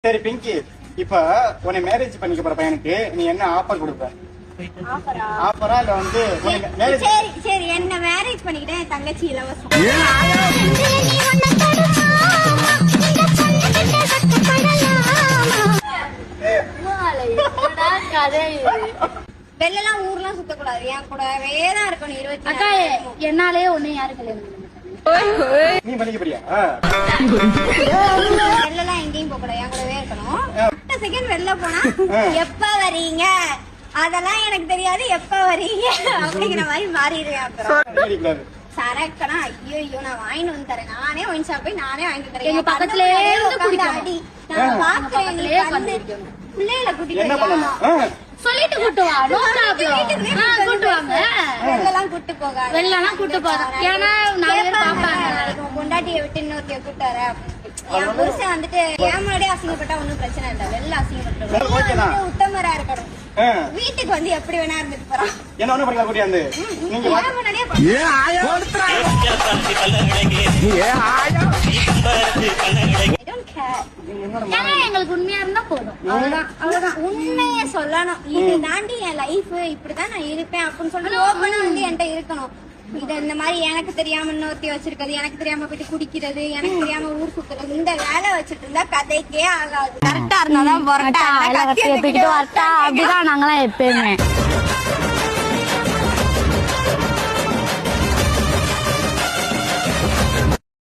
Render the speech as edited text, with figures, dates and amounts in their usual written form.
சரி பிங்கி, இப்ப உன்னை மேரேஜ் பண்ணிக்க போற பையனுக்கு நீ என்ன ஆஃபர் கொடுப்ப? ஆஃபரா இல்ல வந்து மேரேஜ்? சரி என்ன மேரேஜ் பண்ணிக்கிட்டேன், என் தங்கச்சி இலவசம். வெளிலாம் ஊர்லாம் சுத்தக்கூடாது, என் கூடவே தான் இருக்கணும். 20 என்னாலே ஒண்ணு யாரு கல்யாணம் நீ பண்ணிக்க போறியா? வெளிலாம் எங்கேயும் போக கூடாது, என் கூடவே இருக்கணும். செகண்ட் வெளில போனா எப்ப வரீங்க அதெல்லாம் எனக்கு தெரியாது, எப்ப வரீங்க அப்படிங்கிற மாதிரி மாறிடுவேன். அப்புறம் சரக்கனா ஐயோ நான் வாங்கிட்டு வந்து தரேன், நானே ஒயின் ஷாப் போய் நானே வாங்கிட்டு தரேன். எங்க பக்கத்துலயே அடி நான் பாக்குறேன். பிள்ளைகளை கூட்டிட்டு சொல்லிட்டு கூட்டுவா, கூட்டுவாங்க. வெளிலாம் கூட்டு போகாது, வெளிலாம் கூட்டு போறோம். ஏன்னா நிறைய பாப்பாங்க, பொண்டாட்டியை விட்டு இன்னொருத்தைய கூட்டு வர. என் புருஷன் வந்துட்டு என் முன்னாடியே அசிங்கப்பட்டா ஒன்னும் பிரச்சனை இல்ல, வெளில அசிங்கப்பட்டு உத்தமரா இருக்கணும். வீட்டுக்கு வந்து எப்படி வேணா இருந்துட்டு போறான். என்ன ஒண்ணு பண்ணல கூட்டியாந்து நீங்க எங்களுக்கு உண்மையா இருந்தா போதும், அவ்வளவுதான். உண்மைய சொல்லணும், இது தாண்டி என் லைஃப், இப்படிதான் நான் இருப்பேன் அப்படின்னு சொல்லிட்டு ஓப்பனா வந்து என்கிட்ட இருக்கணும். இது இந்த மாதிரி எனக்கு தெரியாம இன்னொருத்தி வச்சிருக்கிறது, எனக்கு தெரியாம போயிட்டு குடிக்கிறது, எனக்கு தெரியாம ஊர் சுத்துறது, இந்த வேலை வச்சுட்டு இருந்தா கதைக்கே ஆகாது. கரெக்டா இருந்தாதான் அப்படிதான் நாங்களாம் எப்பயுமே